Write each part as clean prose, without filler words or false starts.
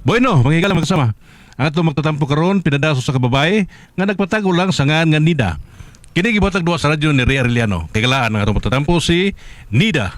Bueno, mangigal lang magkasama. Ang ato magtatampo karon pinadaso sa kababae nga nagpatago lang sa ngan nga Nida. Kini gibuhatag duwa sa radyo ni Ray Arellano. Kay galaan ang atong magtatampo si Nida.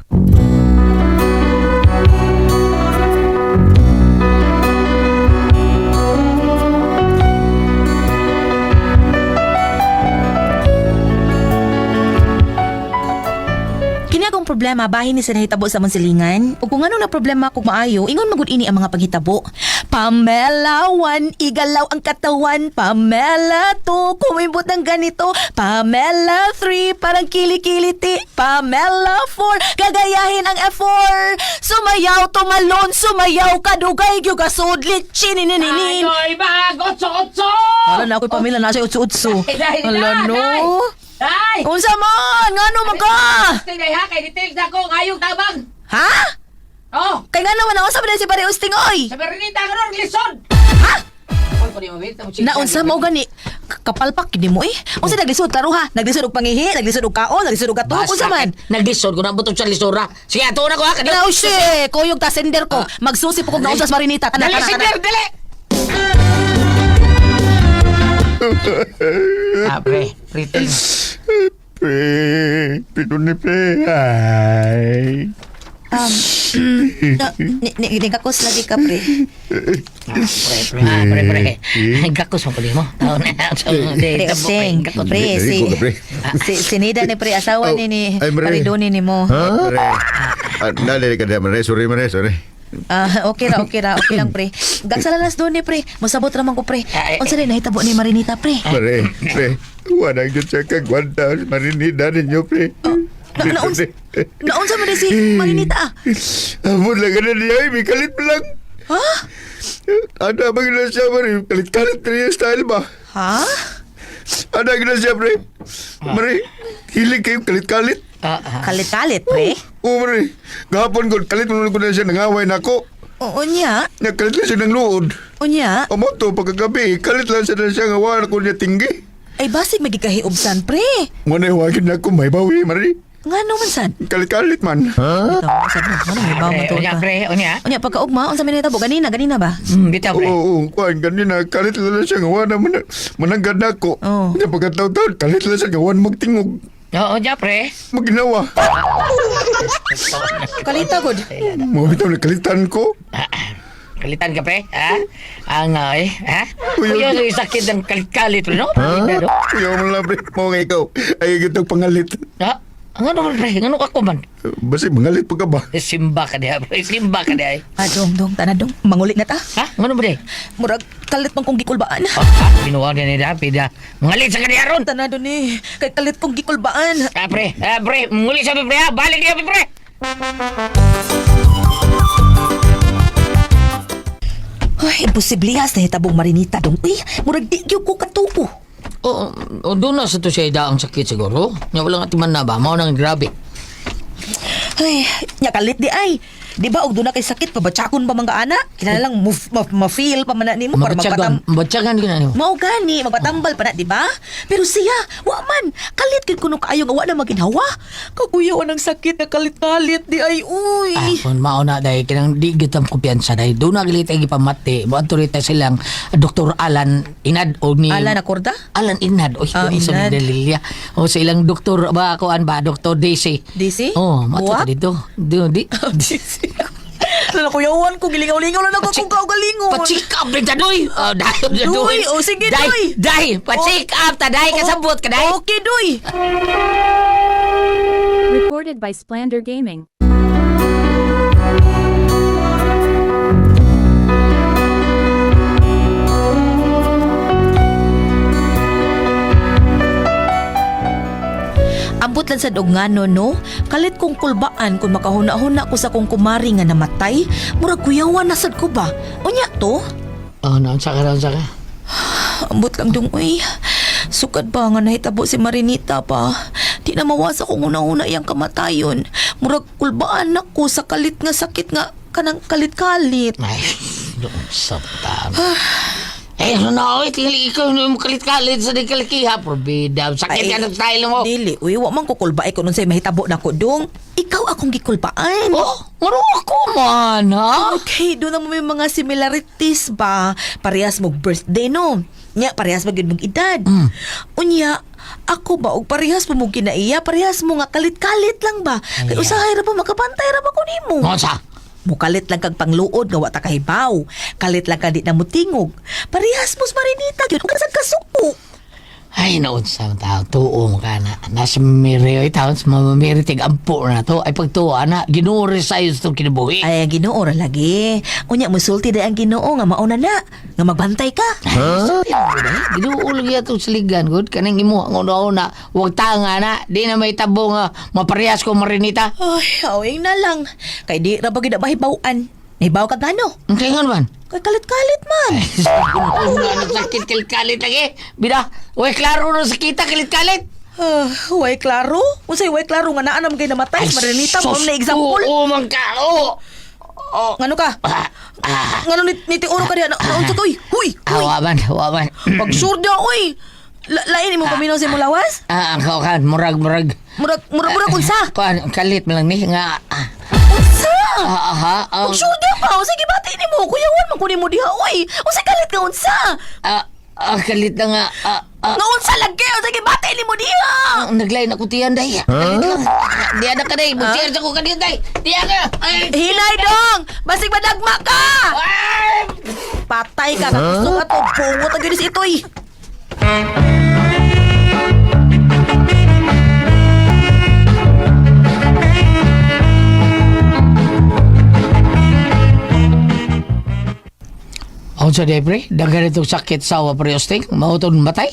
Akong problema bahin ni sa nahitabo sa mansilingan o kung ano na problema kung maayo ingon magud ini ang mga paghitabo. Pamela 1 igalaw ang katawan, Pamela 2 kumibot ng ganito, Pamela 3 parang kilikiliti, Pamela 4 gagayahin ang F4, sumayaw tumalon, sumayaw kadugay gyud gasudlit chinininin. Ayoy bag otso-otso. Wala na ako'y Pamela na siya utso-utso. Wala no. Ay! Unsa man ngano man ka? Tingay ha kay details ako ngayong tabang. Ha? Oh, Kay nga naman ako sa si Pare Usting, oy! sa Bernita ka ron lisod. Ha? Oy, pwede mo bita mo chicken. Naunsa mo gani? Kapalpak gid mo eh. Unsa naglisod taro ha? Naglisod og pangihi, naglisod og kaon, naglisod og kato, unsa man? Naglisod ko na butog sa lisura. Sige ato na ko ha. Na usye, kuyog ta sender ko. Magsusi po kog naunsa sa Marinita. Kana Dali kana. sinder, dali. Pre, pretty. Pre, pinun ni pre. Ay. Nigakos lagi ka pre. Pre. Gakos mo pali mo. Tao na. Pre Usting, pre si Nida ni pre asawa ni Ay, Marie. Paridoni ni mo. Pre. Dali ka na, Mare. Sorry. Okay lang pre. Gagsalalas doon ni pre. Masabot raman ko pre. Unsa rin nahitabo ni Marinita pre? Pre. Wala yun siya kagwanta. Marinida ninyo, pre. Naunsa man si Marinita? Amon lang na niya. May kalit lang. Ha? Ada bang na siya, Mare? Kalit-kalit na yung style ba? Ha? Ada na siya, pre. Mare, hilig kayo kalit-kalit. Kalit-kalit pre? Oo, Mare. Gahapon ko, kalit mo na siya. Nangaway na ako. Oo niya. Nagkalit lang siya ng luod. Unya. Amo to, pagkagabi, kalit lang siya na siya. Ngawa ko niya tinggi. Ay basig magigahiubsan pre. Muna huwagin na ako, may bawi, Mare. Ngano man sad? Kalit-kalit man. Ito, sad mo. Ano may bawa to ka? Unya. Unya pagkaugma unsa man nahitabo ganina ba? Bitaw pre. Oo, kuhan, ganyan na, kalit lang siya. Ngawa na mananggad na ako. Oo. Niya pagkataw-taw, kalit lang siya. Ngawa na magtingog. Oo, pre. Maginawa. Kalita gud. Mga bitaw na kalitan ko. Kalitan ka pre, ha? Ang ha? Kuya. Kuya, sakit ng kalit-kalit, no? Kuya mo lang, pre. Mga ikaw. Ay, gitong pangalit. Ha? Ang ano man pre, ang ano ako man? Basi, mangalit pa ka ba? Simba ka diha, pre. Simba ka diha. Dong, tanadong. Mangulit na ta. Ha? Ang ano pre? Murag kalit man kong gikulbaan. Binuwag niya ni Dapi da. Mangalit sa kaniya ron. Tanado ni. Kay kalit kong gikulbaan. Pre, muli sa pre, ha? Balik niya, pre. Ay, imposiblihas na hitabong Marinita dong. Uy, murag di gyud ko katupo. Doon na sa to siya ang sakit siguro. Nga wala nga timan na ba? Mao nang grabe. Ay, nya kalit di ay. Di ba og doon na kay sakit pabatsakon pa mga ana? Kinala lang ma-feel pa man na nimo para magpatam. Mabatsagan ka na niyo. Mao gani magpatambal pa na, di ba? Pero siya, wa man. Kalit gid kuno kaayo nga wa na maginhawa. Kakuyaw ng sakit na kalit-kalit di ay uy. Kung mao na dahil kinang di gitam kumpiyansa dahil doon na galit ay ipamati. Mo autorita silang Dr. Alan Inad o ni Ala na korda? Alan Inad o Ah, sa Inad. Dalilya. O sa ilang doktor ba kuan ba Dr. Daisy. DC? Oh, mato Buwak? dito. Di. DC. Lala kuyawan ko, gilingaw-lingaw lang ako kung kaugalingon. Pa-check up rin ta, Doy. Dahi, Doy, o sige, Doy. Dahi, pa-check up ta, dahi, kasabot ka, dahi. Okay, Doy. Recorded by Splander Gaming. Ambot lang sa dugngano, no? Kalit kong kulbaan kung makahuna-huna ko sa kong kumari nga namatay. Murag kuyawan na sad ko ba? Unya to? Naunsa ka. Ambot lang dong, uy. Sukad pa nga nahitabo si Marinita pa. Di na mawasa kung una-una iyang kamatayon. Murag kulbaan ako sa kalit nga sakit nga kanang kalit-kalit. Ay, doon sa tama. Eh, ano na, oy, tingli ikaw yung kalit-kalit sa kalikiha. Probida, sakit ka ng style mo. Dili, uy, wa man ko kulbae ko nun sa'y mahitabo na ko, dong. Ikaw akong gikulbaan. Oh, maro ako man, ha? Okay, doon na mo may mga similarities ba? Parehas mo birthday, no? Nya, parehas mo mong edad. Unya, ako ba, og parehas mo mong kinaiya, parehas mo nga kalit-kalit lang ba? Kaya usahay ra pa, makapantay ra pa ko nimo. Ano sa? Mukalit lang kag pangluod nga wa ta kahibaw. Kalit lang ka di na mutingog. Parehas mo sa marinita gyud ug sa kasuko. Ay, naon sa tao, tuo ka na. Nasa mamiri, ay taon sa mamiri, tig-ampo na to. Ay, pagtuwa na, ginuri sa'yo sa itong kinabuhi. Ay, ang Ginoo ra lagi. Unya musulti day ang Ginoo nga mauna na nga magbantay ka. Ginuulo niya itong saligan, good. Kanang imo, ang una-una, huwag tanga na. Di na may tabo nga, maparehas ko marinita. Ay, awing na lang. Kay di ra ba gid mahibawaan. Nahibaw ka gano? Ang kaya nga naman. Kay kalit-kalit man. Sakit kalit-kalit lagi. Bida, huwag klaro na sakita kalit-kalit. Way klaro? Unsay way klaro nga naa naman kay namatay sa marinita mo na example. Oo, man ka, oo. Ngano ka? Ngano nitiuro ka diha na unsa to? Huy. Awaban. Pag sure daw oy. Lain mo paminaw sa imong lawas? Ako kan, murag. Murag unsa? Kuan, kalit mo lang ni nga. Unsa? Aha. Pag sure daw ka, sige bati nimo. Kuyawan man kunin mo diha oy. Unsay kalit ka unsa? Kalit na nga. Nga unsa lagi? Sige bati nimo diha. Naglain ako tiyan, day. Kalit lang. Diyan na ka, day. Mag-share sa ko kanina, day. Diyan ka. Hilay dong! Basig madagma ka! Patay ka! Gusto ka to! Bungot ang ginis ito'y! Ako sa Depre, dagan itong sakit sa awa pre-osting. Mautong matay.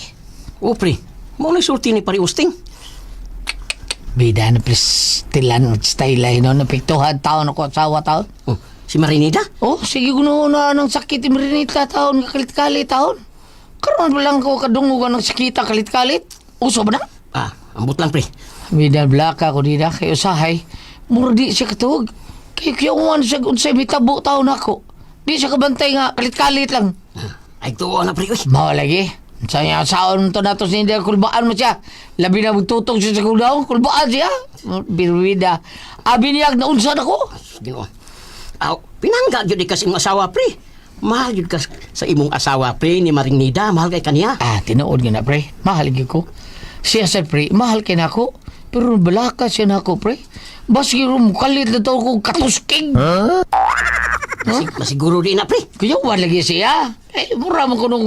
O pre, mo na sulti ni pari Usting. Bida na prestilan at style no, napiktuhan taon ako sa awa taon. Oh, si Marinida? Oh, sige kuno na ng sakit imrinita taon, kalit-kalit taon. Karoon ba lang ko kadungugan ng sakita kalit-kalit? Uso ba na? Ambot lang pre. Bida blaka ko dida kay usahay. Murdi siya katuog. Kay kiyawaan siya unsay mitabo taon ako. Di siya kabantay nga, kalit-kalit lang. Ay tuwa na pre. Uy. Mao lagi. Saya saon to nato sinda kulbaan mo siya. Labi na magtutong siya sa kuldaw, kulbaan siya. Birwida. Abi niya na unsa nako. Ginoo. Pinangga gyud ka sa imong asawa pre. Mahal gyud ka sa imong asawa pre ni Marinida, mahal kay kaniya. Tinuod nga na pre. Mahal gyud ko. Siya sa pre, mahal kay nako. Pero balaka siya nako pre. Basi rum kalit na to ko katusking. Masiguro di na pre. Kuya, wala lagi siya. Mura mo kunong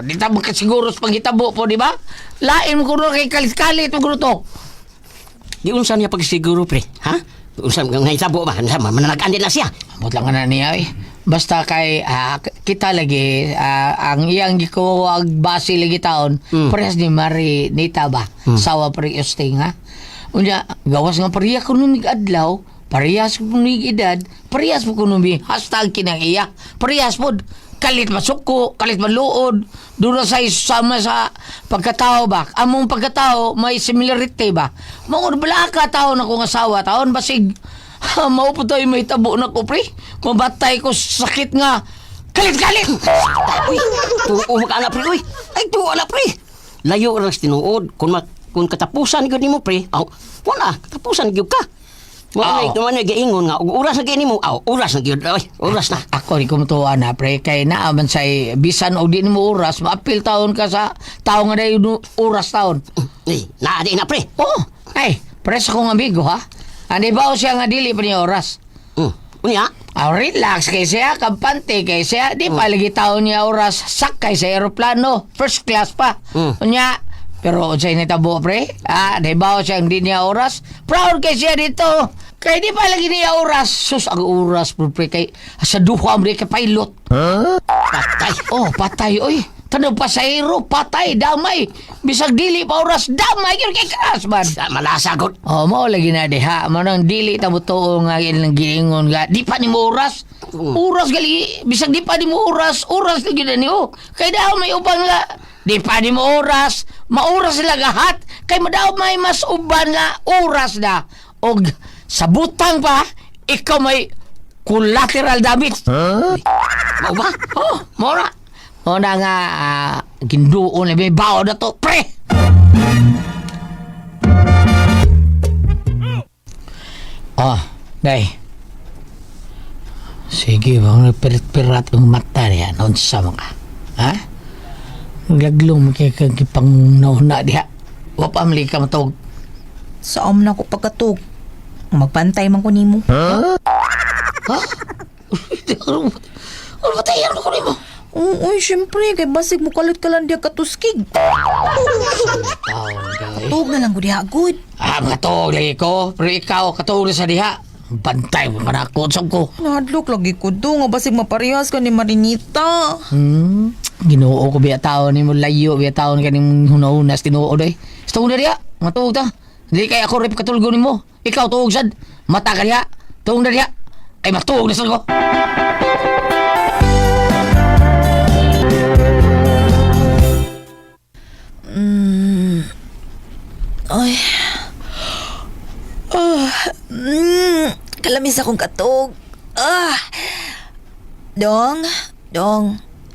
di tamo ka siguro sa panghitabo po, di ba? Lain mo kuno kay kalit-kalit mo kuno to. Di unsa niya pagsiguro pre, ha? Unsa nga hitabo ba? Unsa mananagan din na siya. Ambot lang na niya eh. Basta kay kita lagi ang iyang gikuwag base lagi taon parehas ni Mari Nita ba sawa pre Usting ha. Unya gawas nga pareha kuno ni adlaw, parehas kuno ni edad, parehas mo kuno mi hashtag kinang iya. Parehas pod kalit masuko, kalit maluod, duro sa sama sa pagkatao ba. Among pagkatao may similarity ba. Mao bala ka taon ako nga sawa taon basig mao po tayo may tabo na ko, pre. Mabatay ko sakit nga. Kalit-kalit! Uy, tuo ka na pre. Uy, ay tuo na pre. Layo ra sa tinuod. Kung katapusan gyud nimo pre, wala, katapusan gyud ka. Wala naman giingon nga oras na gyud nimo. Oras na gyud. Oy, oras na. Ako rin kumutuwa na, pre. Kay naaman say bisan o di mo oras, maapil taon ka sa tao nga dayo oras taon. Ay, naadi na pre. Oh, ay, pres akong amigo, ha? Ani ba siya nga dili pa niya oras? Unya? Relax kay siya, kampante kay siya. Di pa lagi taon niya oras, sakay sa aeroplano. First class pa. Unya, pero sa initabo, pre, di ba siya hindi niya oras? Proud kay siya dito. Kay di pa lagi niya oras. Sus, ang oras, pre, kay sa duha mo kay pilot. Patay. Oh, patay, oy. Tanong pasahero, patay, damay. Bisag dili pa oras, damay. Yun kay karas, man. Malasagot. Oh, mao lagi na diha. Manang dili ta mo tuo nga ilang giingon nga. Di pa ni mo oras. Oras gali, bisag di pa ni mo oras lagi na niyo. Kay daw may uban nga. Di pa ni mo oras. Mauras sila gahat. Kay madaw may mas uban nga oras na. Og sa butang pa, ikaw may collateral damage. Mau ba? Oh, mora. O na nga, ginduon na may bao na to, pre! Oh, day. Sige, bang pirat-pirat ang mata niya, noon sa mga. Ha? Gaglong makikipang nauna diha. Wapamli ka matawag. Saam na ko pagkatog. Magpantay man ko nimo. Ha? Ano ba tayo ko nimo? Uy, syempre, kay basig mo kalit ka lang diya katuskig. Tug na lang ko diha, good. Mga tawag lagi ko. Pero ikaw, katawag sa diha. Bantay mo na ako, sab ko. Nadlok lagi ko do, nga basig maparehas ka ni Marinita. Ginoo ko biya taon ni mo layo, biya taon ka ni hunahunas, tinuod ay. Sa una diya, matuog ta. Hindi kaya ako rip katulgo ni mo. Ikaw tuog sad. Mata ka diya. Tuog na diya. Ay matuog na sad ko. Ay. Kalamis akong katog. Dong.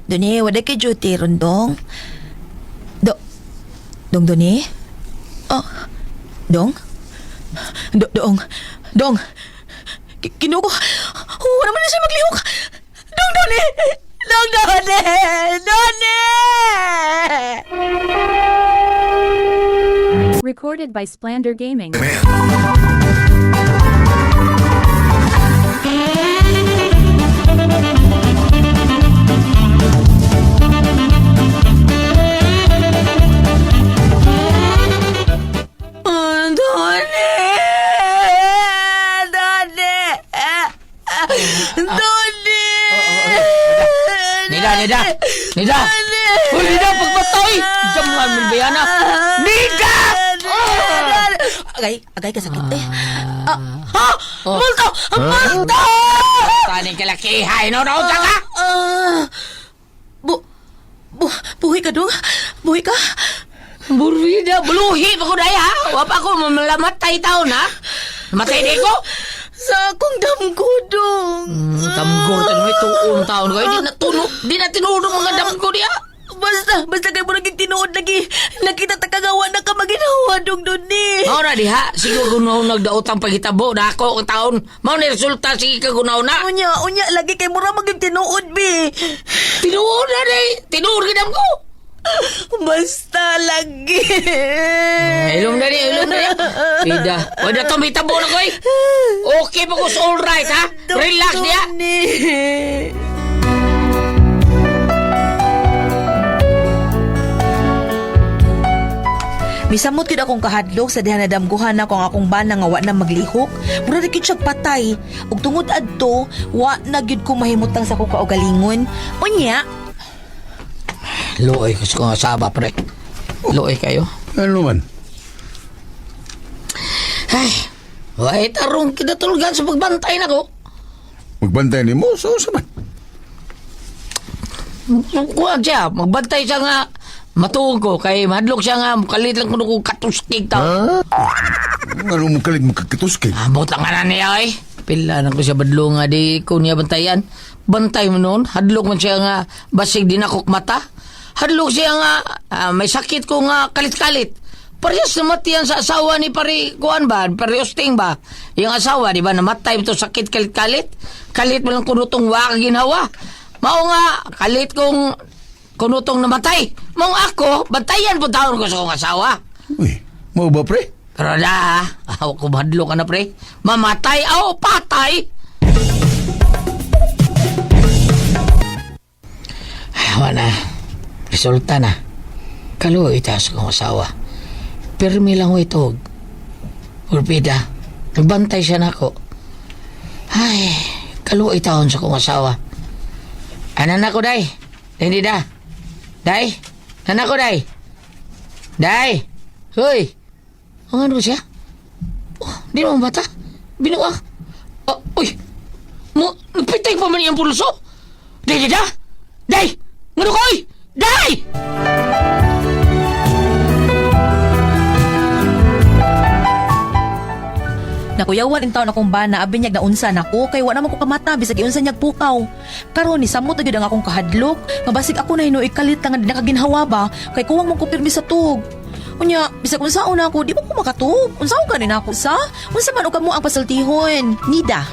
Doni, wala kay duty ron, Dong. Doni? Dong? Dong. Kinuko. Wala man na siya maglihok. Doni! Recorded by Splander Gaming. Nida! Uy, Nida, pagpatoy! Jamuhan mo bayana! Nida! Agay kasakit eh. Multo! Taning kalakihay, no? Ka? Buhay ka, Dong? Buhay ka? Burida, buluhi pa ko daya. Wapa ko mamalamatay taon, ha? Matay di ko? Sa akong damgo, Dong. Tamgor tayo may tuon taon ko. Di na tinulong mga damgo niya. Basta kayo mo naging tinuod lagi. Nakita takagawa na ka maginawa, Dong, Doni. Maura diha, siguro gunaw nagdaotang paghitabo na ako ang taon. Mao ni resulta sige ka gunaw na. Unya, lagi kay mura maging tinuod, be. Tinuod na rin. Tinuod ka ko. Basta lagi. Ilong na rin. Ida, wala tumitabo na ko eh. Okay pa ko sa all right, ha? Relax niya. Misamot gid akong kahadlok sa diha nadamguhan ako ang akong bana nga wa na maglihok. Mura na gid siya patay. Ug tungod adto, wa na gid ko mahimutang sa kuka o galingon. Unya, Luoy ko sa saba, pre. Luoy kayo. Ano man? Ay, wait, tarong kinatulgan sa pagbantay na ko. Magbantay ni mo? So, saman? Kuwag siya, magbantay siya nga matuog ko, kay madlok siya nga, kalit lang ko katustig tao. Ano mo kalit mo kakituskig? Amot lang nga na niya, eh. Pila na ko siya badlo nga, di ko niya bantayan. Bantay mo noon, hadlok man siya nga, basig din ako mata. Hadlok siya nga, may sakit ko nga kalit-kalit. Parehas namatiyan sa asawa ni Pari Kuan ba? Pari Osting ba? Yung asawa, di ba, namatay ito sakit kalit-kalit. Kalit mo lang kunutong waka ginawa. Mao nga, kalit kong kunutong namatay. Mao ako, bantayan po taon ko sa kong asawa. Uy, mau ba, pre? Pero na, ako kumahadlo ka na, pre. Mamatay, patay. Wala na. Resulta na. Kaluoy itaas kong asawa. Pirmi lang ko ito. Urbida, nagbantay siya na ako. Ay, kaluoy taon sa kong asawa. Anan ako, day. Hindi da. Day, anan ako, day. Day, hoy. Ang ano siya? Oh, di mo bata? Binuwa. Uy, nagpitay pa man iyang pulso. Day, da. Day, ngano ko, oy. Day! Nakuyawan in taon akong bana, abinyag na unsa nako, kay wala naman ko kamata, bisag iunsa niyag pukaw. Karon ni samot na gyud ang akong kahadlok, mabasig ako na hinuoy kalit nga di nakaginhawa ba, kay kuwang man ko pirmi sa tug. Unya, bisag unsaon ako, di ba ko makatug? Unsaon ka rin ako sa? Unsa man o kamo ang pasaltihon? Nida.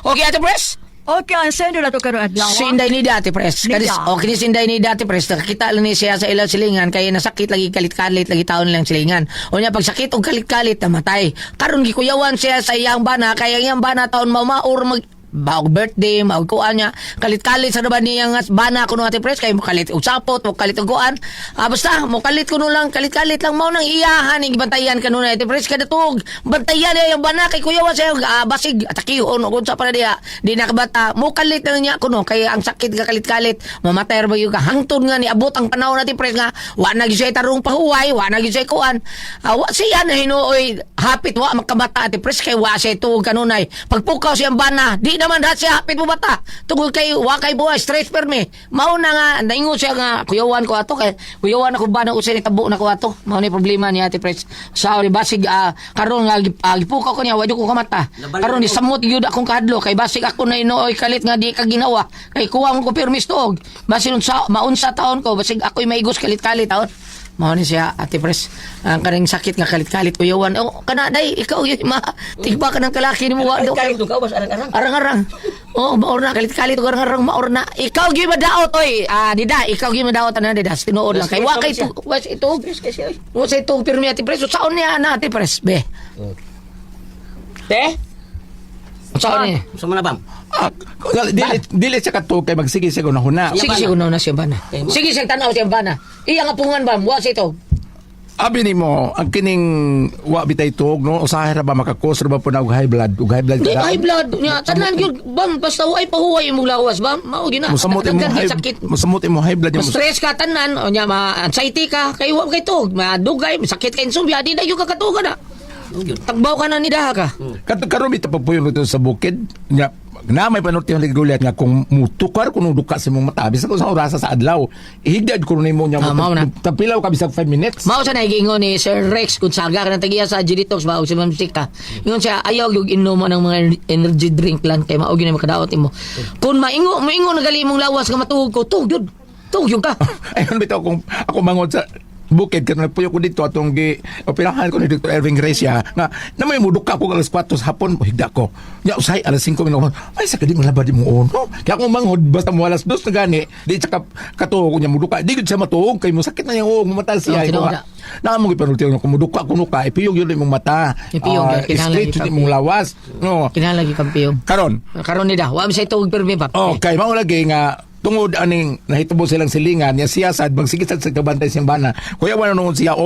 Okay, Ate Pres? Okay, ang sendo na to karon adlaw. Si Inday ni Ate Pres. Nida. Okay, ni si Inday ni Ate Pres. Nakakita lang ni siya sa ilang silingan kaya nasakit lagi kalit-kalit lagi taon lang silingan. O niya pag sakit og kalit-kalit namatay. Karon gikuyawan siya sa iyang bana kaya iyang bana taon mamaor mag baog birthday, maog kuan niya. Kalit-kalit sa naman niyang bana kuno Ate Pres kay mo kalit og sapot, mo kalit og kuan. Basta mo kalit kuno lang, kalit-kalit lang mao nang iyahan ig bantayan kanu na Ate Pres kada tug. Bantayan niya yung bana kay kuyawan siya basig atakihon og unsa para diha. Di nakabata, mo kalit lang niya kuno kay ang sakit ka kalit-kalit, mamatay ra ba yung hangtod nga ni abot ang panahon Ate Pres nga wa na gyud siya tarong pahuway, wa na gyud siya kuan. Wa siya na hinuoy hapit wa makabata Ate Pres kay wa siya tuog kanunay. Pagpukaw siyang bana, di naman lahat siya hapit mo bata. Tungod kay wakay buhay, stress permi. Mao na nga, naingon siya nga, kuyawan ko ato, kay kuyawan ako ba na usay ni tabo na ko ato. Mao ni problema ni Ate Pres. Sa basig, karon nga, gipukaw ko niya, wadyo ko kamata. Karon ni samot yun akong kahadlo, kay basig ako na inooy kalit nga di ka ginawa. Kay kuha mo ko permis tuog. Basig maunsa taon ko, basig ako'y maigos kalit-kalit taon. Mao ni siya Ate Pres ang kaning sakit nga kalit-kalit kuyawan kana day ikaw yun tigba ka ng kalaki ni mo wa do Kalit ka bas arang-arang maor na kalit-kalit ug arang-arang maor na ikaw gi madaot oy Nida ikaw gi madaot na Nida tinuod lang kay wa kay tu was ito mo sa ito pirmi Ate Pres saon niya na Ate Pres be Te? saon niya Sa mana bam? Dili siya katog kay magsige siya gunahuna. sige sige na siya bana sige siya tanaw siya bana iya nga pungan ba wa sa ito Abi nimo ang kining wa bitay tog no usahay ra ba makakos ra ba po na og high blood di high blood nya tanan gyud bang basta way pahuway imong lawas ba mao gyud na Musamot imo high sakit musamot imo high blood stress ka tanan o nya ma-anxiety ka kay wa kay tug madugay sakit ka insomnia di na yung kakatugan na tagbaw ka na ni daha ka karon bitaw pa puyon dito sa bukid nya na may panulti ang gulyat nga kung mutukar kuno duka sa imong mata bisan kung sa orasa sa adlaw ihigdad kuno nimo nya mao na. tapilaw ka bisag 5 minutes. mao sa naigingon ni Sir Rex Gonzaga kanang tagiya sa G-Detox ba o si Ma'am Sika ingon siya ayaw yung inuman ng mga energy drink lang kay mao gyud makadaot imo kung maingo na gali imong lawas nga matuog ko tug yun ka Ayun bitaw kung ako mangod sa bukid kan nagpuyo ko dito atong gi operahan ko ni Dr. Erving Gracia nga na may muduka ko alas 4 sa hapon higda ko nya usay alas 5 minuto ay sa kadi malabad mo no kaya kung manghod basta mo alas 2 na gani di sa katuog nya muduka di gud siya matuog kay mo sakit na yung matal siya ko na mo gipanulti ko muduka kuno ka ipiyog yun imong mata Ipiyog, kinahanglan straight imong lawas no kinahanglan kampiyong karon nida wa mi say tuog permi pa okay mao lagi nga tungod aning nahitabo silang silingan niya siya sad magsigisad sa kabantay siyang bana kuya wala noon siya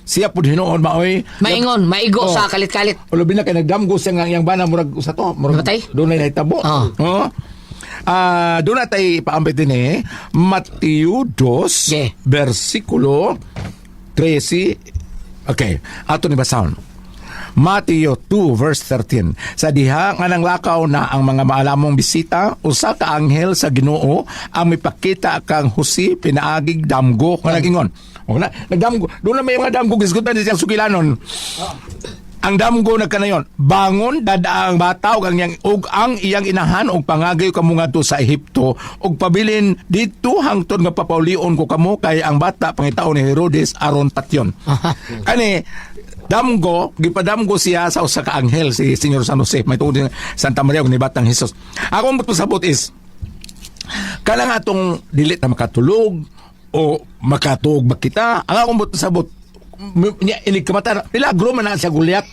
siya pud hinuon maoy maingon maigo sa kalit-kalit ulabi na kay nagdamgo siya nga yang bana murag usa to murag Namatay? doon na nahitabo doon na tayo paambit din Mateo 2 Yeah. versikulo 13 okay ato ni basahon Mateo 2 verse 13. Sa diha nga nanglakaw na ang mga maalamong bisita, usa ka anghel sa Ginoo ang mipakita kang Jose pinaagig damgo nga nagingon. O na nagdamgo. Doon na may mga damgo gisgutan siyang sugilanon. Ang damgo nagkanayon, bangon dada ang bata ug ang iyang inahan og pangagay kamo ngadto sa Ehipto ug pabilin dito hangtod nga papaulion ko kamo kay ang bata pangitaon ni Herodes aron patyon. Kani damgo, gipadamgo siya sa usa ka anghel si Senyor San Jose, may tuod Santa Maria ug ni Batang Hesus. Ako ang pasabot is kanang atong dili ta makatulog o makatuog ba kita. Ang akong pasabot inig kamata milagro man na siya gulyat.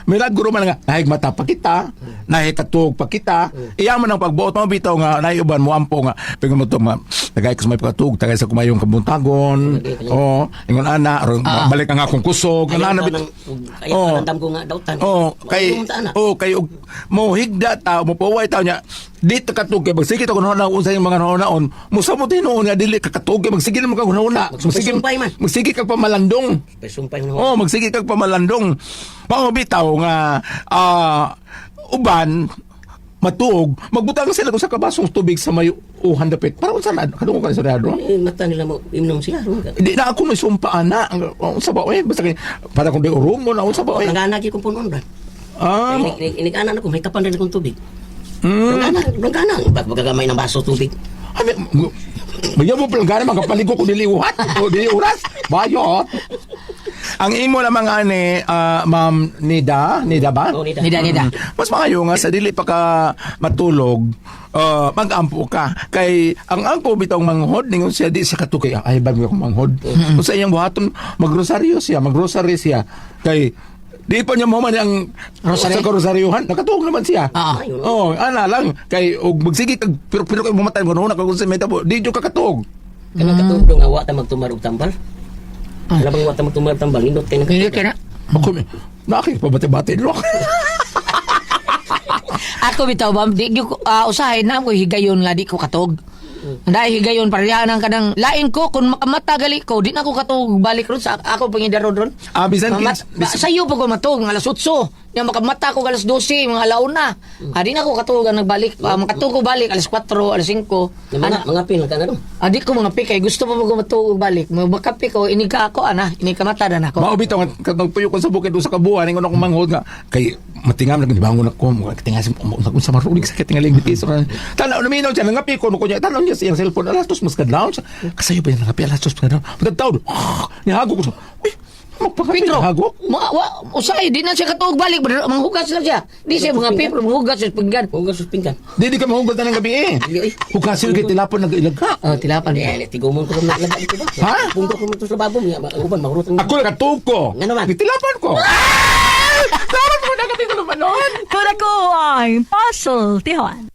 Milagro man nga nahig mata pa kita, nahig katug pa kita. Iya man ang pagbuot mo bitaw nga naiuban mo ampo nga pag mo to tagay ko sa may pagkatug, tagay sa kumayong kabuntagon. Ingon ana balik ang akong kusog, ana bit. Andam ko nga dautan. Kay mo higda ta mo paway taw nya dito katug kay magsige ta kuno na unsay mga naon musamot hinuon nga dili kakatug kay magsige na magkuno magsige kag pamalandong. Pesumpay mo. Magsige kag pamalandong. Pangobitaw nga uban matuog magbutang sila sa kabasong tubig sa may o handapit. Para kung saan, kadungo ka sa radyo. Mata nila mo, imnom sila. Hindi na ako may sumpaan na. Sa ba, basta kay, para kung di urong mo na, sa ba, Nangana lagi kong punon, Brad. Ah, Inig-anan ako, may kapan rin akong tubig. mm. Nangana. Pagkagamay ng baso tubig. Ay, Magyan mo palang gana, magkapaligo ko diliwat. O di oras. Bayot. Ang imo lamang ani, Ma'am Nida ba? Oo, nida. Nida. Mas maayo nga sa dili pa ka matulog, mag-ampo ka. Kay ang angko bitong manghod ningon siya di siya katukay. Ay ba mo akong manghod? Kung sa iyang buhaton magrosaryo siya. Kay di pa niya mo man ang Rosary? sa karosaryohan, nakatuog naman siya. Oo. Ana lang kay og magsige kag pero kay mamatay mo na kag sa metabo, di jo ka katuog. Kanang katulong nga wa ta magtumarog tambal. Alam mo wa ta magtumarog tambal, nindot kay Hindi ka na. Ako nakikipabati-bati lo. Ako bitaw ba, di ko usahay na ko higayon nga di ko katog. Dahil higayon parehanan ka ng lain ko kung makamata gali ko di na ko katog balik ron sa ako pangidaro ron. Bisan Sayo pa ko matog ng alas 8. Yang makamata ko alas 12 mga alauna. Di na ko katog nagbalik. Makatog ko balik alas 4, alas 5. Mga pin ka na ron. Di ko mga pikay gusto pa ko matug balik. Magkapi ko ini ka ako ini ka mata na ako. mao bitaw katong puyo ko sa bukid sa kabuan ingon akong manghod nga kay matingam na gibangon ako tingas sa marulig sakit tingaling bitiso tanaw na minaw siya nangapi ko no kunya tanaw niya sa iyang cellphone alas 2 mas kadlaw siya kasayo pa niya nangapi alas 2 mas kadlaw pagkataw nihago ko uy magpakapi Pedro, nihago usay di na siya katug balik manghugas lang siya. Di siya mga people manghugas sa pinggan. Huwag suspinggan. di ka mahugad na ng gabi hugasin kay tilapon nag-ilaga Tilapan Eh, tigumon ko na lagay dito ba? Ha? Punto ko to sa babo niya, uban mahurot ang ako nakatug ko Ano man? tilapon ko dapat mo nagatid ko naman noon Kung ako ay puzzle, Tihon.